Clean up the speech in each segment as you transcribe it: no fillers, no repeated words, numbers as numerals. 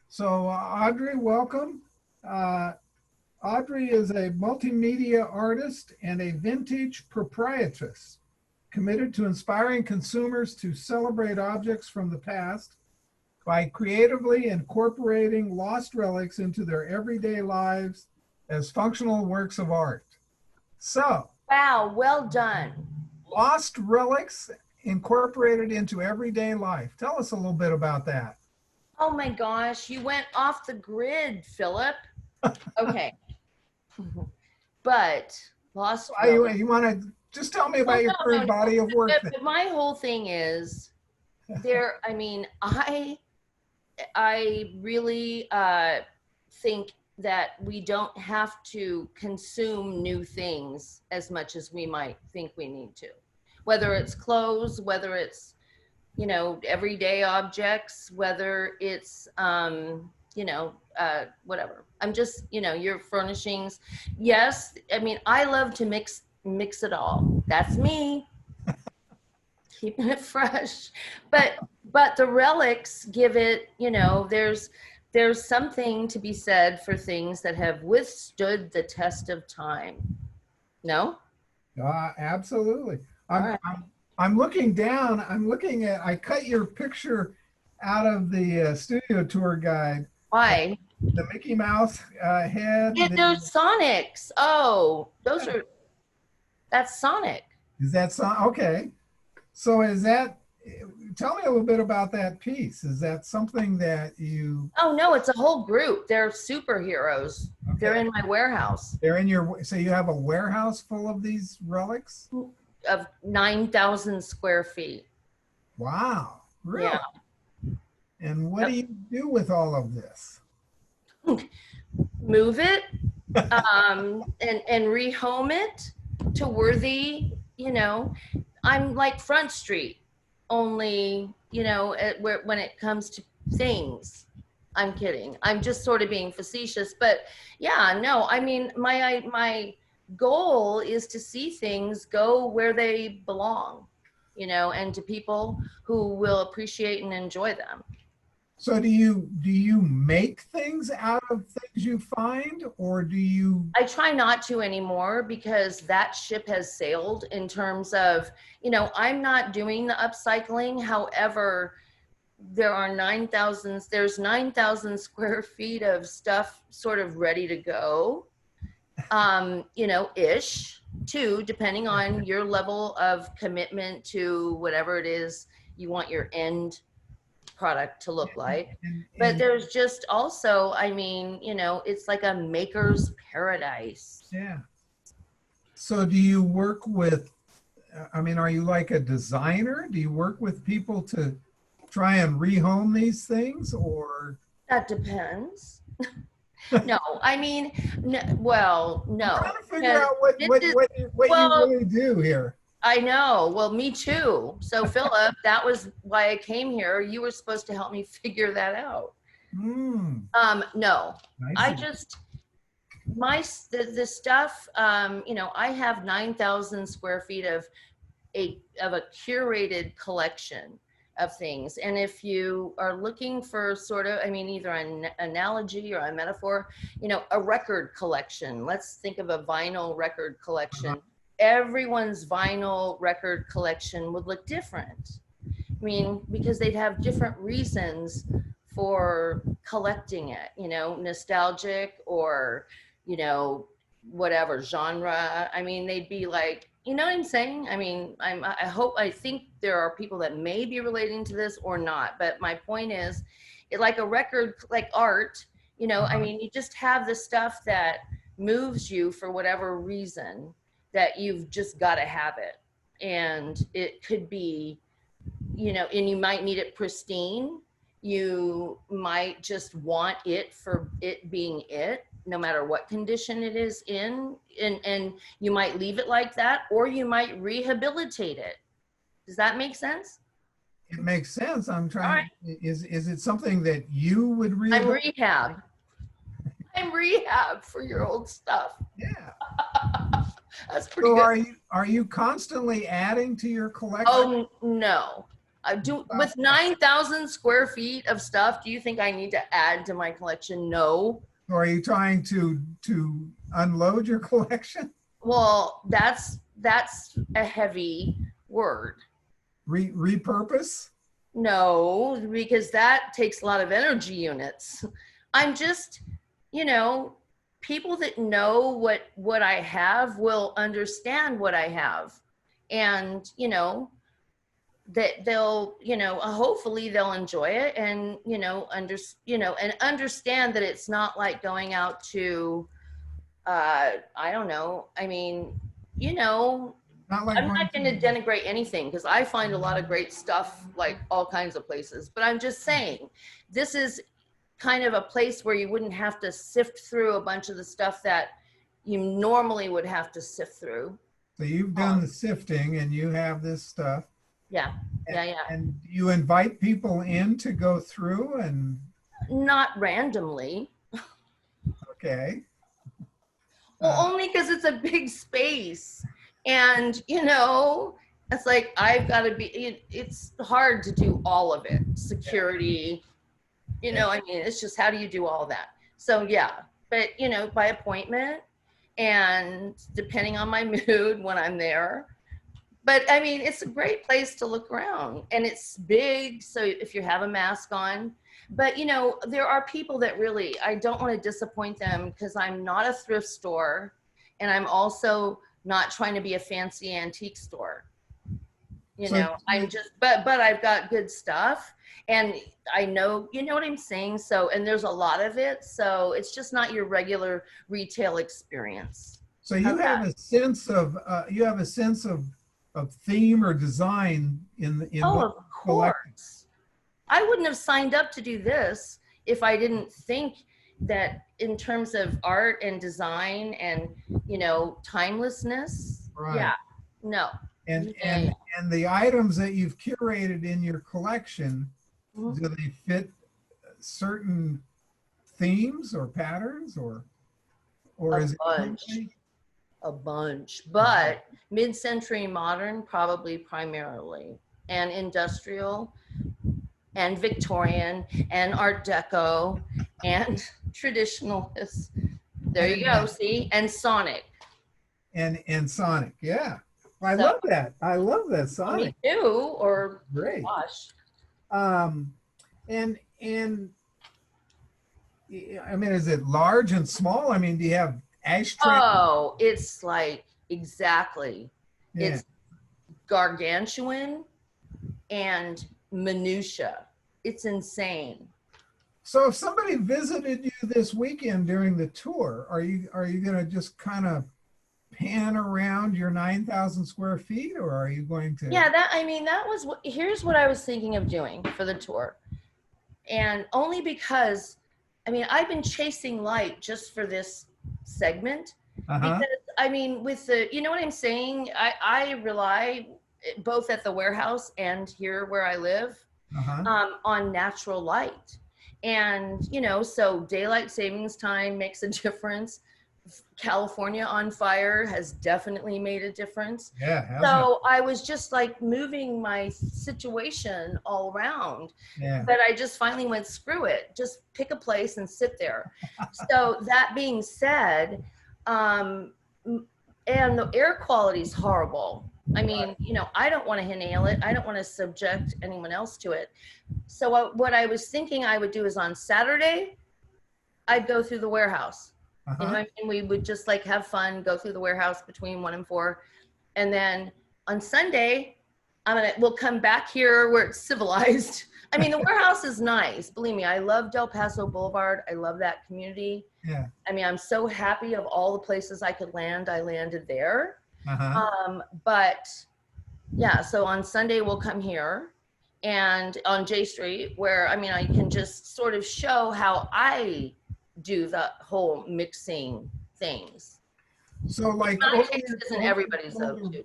So, Audrey, welcome. Uh, Audrey is a multimedia artist and a vintage proprietress committed to inspiring consumers to celebrate objects from the past by creatively incorporating lost relics into their everyday lives as functional works of art. So, Wow, well done. lost relics incorporated into everyday life. Tell us a little bit about that. Oh my gosh, you went off the grid, Philip. Okay. But lost relic. You want to just tell me Well, about your no, current no, no. body of work then. But my whole thing is I really think that we don't have to consume new things as much as we might think we need to. Whether it's clothes, whether it's everyday objects, whether it's whatever. I'm just, your furnishings. Yes, I mean, I love to mix it all. That's me, keeping it fresh. But the relics give it, there's something to be said for things that have withstood the test of time. No? Absolutely. All I'm, right. I'm I'm looking down. I cut your picture out of the studio tour guide. Uh, Why? the Mickey Mouse head. Yeah, those Sonics. Oh, that's Sonic. Is that okay? So is that? Tell me a little bit about that piece. Is that something that you? Oh no, it's a whole group. They're superheroes. They're Okay. in my warehouse They're in your. So you have a warehouse full of these relics? of 9,000 square feet. Wow, really? Yeah. And what do Yep. you do with all of this? Move it, and rehome it to worthy, I'm like Front Street, only, when it comes to things. I'm kidding. I'm just sort of being facetious, but yeah, no, I mean, my goal is to see things go where they belong, and to people who will appreciate and enjoy them. So do you make things out of things you find, or do you? I try not to anymore because that ship has sailed in terms of, I'm not doing the upcycling. However, there's 9,000 square feet of stuff sort of ready to go, ish, too, depending on your level of commitment to whatever it is you want your end product to look like. But And there's just also, I mean, it's like a maker's paradise. yeah. So do you work with? I mean, are you like a designer? Do you work with people to try and rehome these things, or? That depends. No, I mean, no, well, I'm no. trying to figure Because out what this what is, what what you well, really do here. I know. Well, me too. So, Philip, that was why I came here. You were supposed to help me figure that out. No, I I see. just, the stuff, I have 9,000 square feet of a curated collection of things. And if you are looking for sort of, I mean, either an analogy or a metaphor, a record collection. Let's think of a vinyl record Uh-huh. collection. Everyone's vinyl record collection would look different. I mean, because they'd have different reasons for collecting it, nostalgic or, you know, whatever genre. I mean, they'd be like, you know what I'm saying? I mean, I think there are people that may be relating to this or not. But my point is, like a record, like art, I Uh-huh. mean, you just have the stuff that moves you for whatever reason that you've just got to have it. And it could be, and you might need it pristine. You might just want it for it being it, no matter what condition it is in. And you might leave it like that, or you might rehabilitate it. Does that make sense? It makes sense. I'm All right. trying. Is it something that you would I'm rehabilitate? rehab. I'm rehab for your old stuff. Yeah. That's pretty So good. are you constantly adding to your collection? Oh, no. With 9,000 square feet of stuff, do you think I need to add to my collection? No. Or are you trying to unload your collection? Well, that's a heavy word. Repurpose? No, because that takes a lot of energy units. I'm just, you know, people that know what I have will understand what I have. And, you know, that they'll, you know, hopefully they'll enjoy it and, you know, and understand that it's not like going out to I don't know. I mean, you know, Not like I'm not going to denigrate anything because I find a lot of great stuff like all kinds of places. But I'm just saying, this is kind of a place where you wouldn't have to sift through a bunch of the stuff that you normally would have to sift through. So you've done the sifting and you have this stuff. Yeah. Yeah. And you invite people in to go through and. Not randomly. Okay. Well, only because it's a big space. And, you know, it's like, I've got to be, it's hard to do all of it. Security, you know, I mean, it's just, how do you do all that? So, yeah, but, you know, by appointment and depending on my mood when I'm there. But, I mean, it's a great place to look around and it's big. So if you have a mask on, but, you know, there are people that really, I don't want to disappoint them because I'm not a thrift store and I'm also not trying to be a fancy antique store. You know, I'm just, but I've got good stuff and I know, you know what I'm saying? So, and there's a lot of it. So it's just not your regular retail experience. So you have a sense of, of theme or design in oh, of course. I wouldn't have signed up to do this if I didn't think that in terms of art and design and, you know, timelessness. Right. Yeah, no. And the items that you've curated in your collection, do they fit certain themes or patterns or is it a bunch, but mid-century modern probably primarily, and industrial and Victorian and Art Deco and traditionalist. There you go, see? And Sonic. And Sonic, yeah. I love that. I love that Sonic. Me too, or great. Gosh. And I mean, is it large and small? I mean, do you have ashtray? Oh, it's like, exactly. Yeah. It's gargantuan and minutia. It's insane. So if somebody visited you this weekend during the tour, are you going to just kind of pan around your 9,000 square feet, or are you going to? Yeah, that was here's what I was thinking of doing for the tour. And only because, I mean, I've been chasing light just for this segment. Because, I mean, with the, you know what I'm saying? I rely both at the warehouse and here where I live on natural light. And, you know, so daylight savings time makes a difference. California on fire has definitely made a difference. Yeah. So I was just like moving my situation all around. Yeah. But I just finally went, screw it, just pick a place and sit there. So that being said, and the air quality is horrible. I mean, you know, I don't want to inhale it. I don't want to subject anyone else to it. So what I was thinking I would do is on Saturday, I'd go through the warehouse. You know, and we would just like have fun, go through the warehouse between 1 and 4. And then on Sunday, we'll come back here where it's civilized. I mean, the warehouse is nice. Believe me, I love Del Paso Boulevard. I love that community. Yeah. I mean, I'm so happy of all the places I could land. I landed there. But yeah, so on Sunday we'll come here and on J Street where, I mean, I can just sort of show how I do the whole mixing things. So like everybody's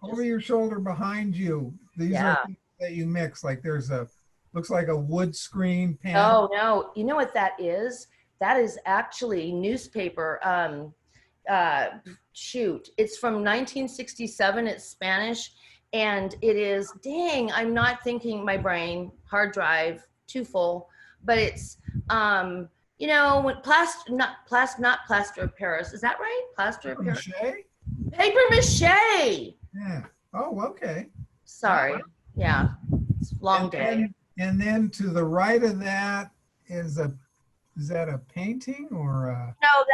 over your shoulder behind you, these are things that you mix. Like there's looks like a wood screen panel. Oh no, you know what that is? That is actually newspaper. Shoot, it's from 1967. It's Spanish, and it is, dang, I'm not thinking, my brain, hard drive, too full, but it's, you know, when not plaster of Paris, is that right? Plaster of Paris? Mache? Paper mache. Yeah. Oh, okay. Sorry. Yeah. It's a long day. And then to the right of that is that a painting or No,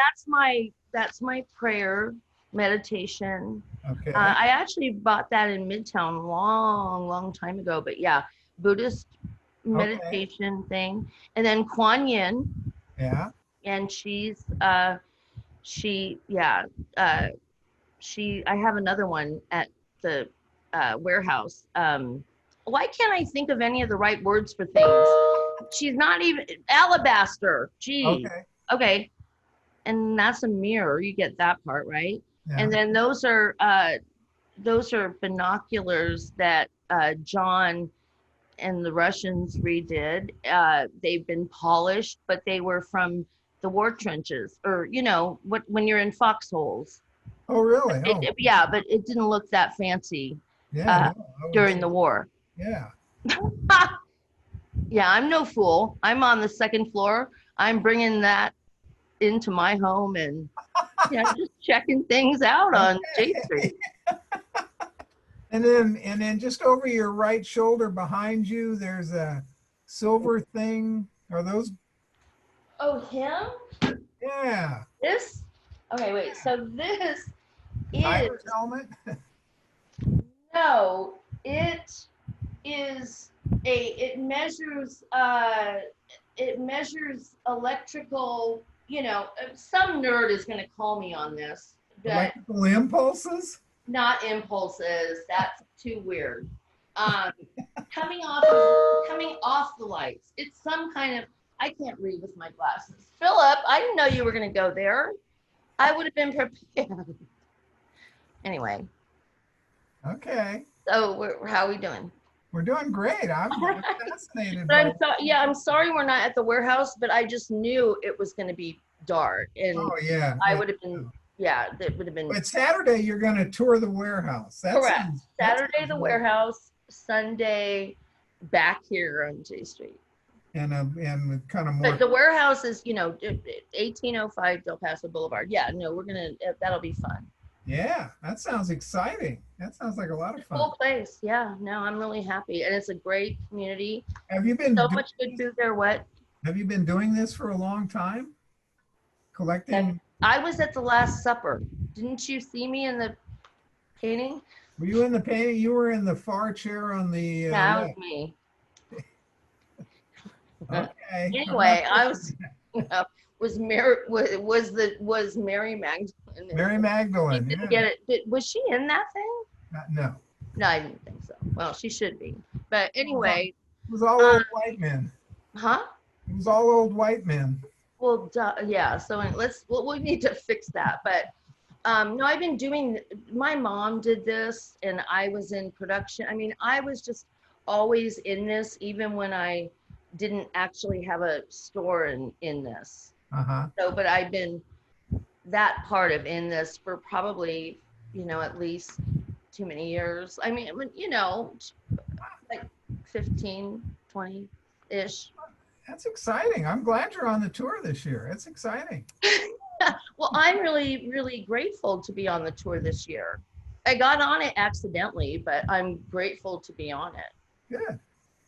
that's my prayer meditation. okay. I actually bought that in Midtown long time ago, but yeah, Buddhist meditation thing. And then Kuan Yin, Yeah. and she yeah, I have another one at the warehouse. Why can't I think of any of the right words for things? She's not even alabaster. Gee. Okay. Okay. And that's a mirror. You get that part, right? Yeah. And then those are binoculars that John and the Russians redid. They've been polished, but they were from the war trenches, or you know, when you're in foxholes. Oh, really? Oh. Yeah, but it didn't look that fancy Yeah. No, during the war. Yeah. Yeah, I'm no fool. I'm on the second floor. I'm bringing that into my home and just checking things out on J Street. And then just over your right shoulder behind you, there's a silver thing. Are those? Oh, him? Yeah. This? Okay, wait. So this Tiger's helmet? No, it is it measures electrical, you know, some nerd is going to call me on this. Electrical impulses? Not impulses. That's too weird. Coming off the lights. It's some kind of, I can't read with my glasses. Philip, I didn't know you were going to go there. I would have been prepared. Anyway. Okay. So how are we doing? We're doing great. I'm fascinated. But I'm sorry we're not at the warehouse, but I just knew it was going to be dark, and oh yeah, I would have been. Yeah, it would have been. But Saturday you're going to tour the warehouse. Correct. Saturday the warehouse. Sunday back here on J Street. And kind of more. But the warehouse is, 1805 Del Paso Boulevard. Yeah, no, that'll be fun. Yeah, that sounds exciting. That sounds like a lot of fun. Cool place. Yeah, no, I'm really happy. And it's a great community. Have you been so much good food there? What? Have you been doing this for a long time? Collecting? I was at the Last Supper. Didn't you see me in the painting? Were you in the painting? You were in the far chair on the yeah, that was me. Okay. Anyway, I was was Mary Magdalene. Mary Magdalene. Didn't get it. Was she in that thing? No. No, I didn't think so. Well, she should be. But anyway. It was all old white men. Huh? It was all old white men. Well, yeah. So we need to fix that. But no, I've been doing, my mom did this and I was in production. I mean, I was just always in this, even when I didn't actually have a store in this. Uh-huh. So, but I've been that part of in this for probably, at least too many years. I mean, like 15, 20-ish. That's exciting. I'm glad you're on the tour this year. It's exciting. Well, I'm really, really grateful to be on the tour this year. I got on it accidentally, but I'm grateful to be on it.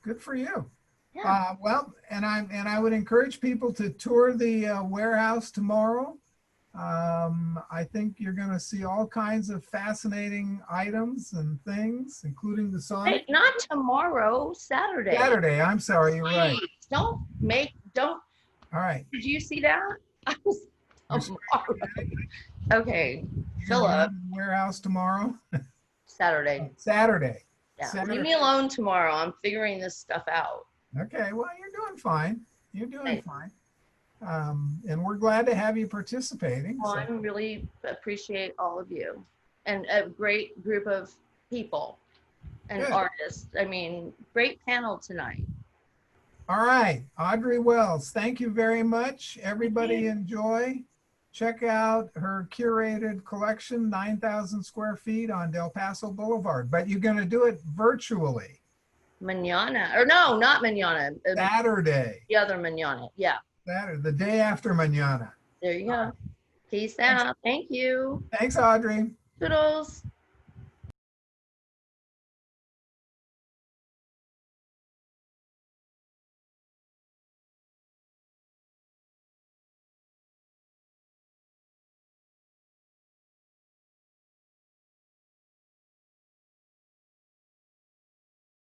Good for you. Yeah. Well, and I would encourage people to tour the warehouse tomorrow. I think you're going to see all kinds of fascinating items and things, including the song. Hey, not tomorrow, Saturday. Saturday. I'm sorry. You're right. Don't. All right. Did you see that? I was tomorrow. Okay, Philip. Warehouse tomorrow. Saturday. Saturday. Yeah. Saturday. Leave me alone tomorrow. I'm figuring this stuff out. Okay. Well, you're doing fine. You're doing fine. And we're glad to have you participating. Well, I really appreciate all of you and a great group of people and artists. I mean, great panel tonight. All right, Audrey Wells, thank you very much. Everybody enjoy. check out her curated collection, 9,000 square feet on Del Paso Boulevard. But you're going to do it virtually. Manana, or no, not manana. Saturday. The other manana. Yeah. Saturday, the day after mañana. There you go. Peace Thanks. out. Thank you. Thanks, Audrey. Toodles.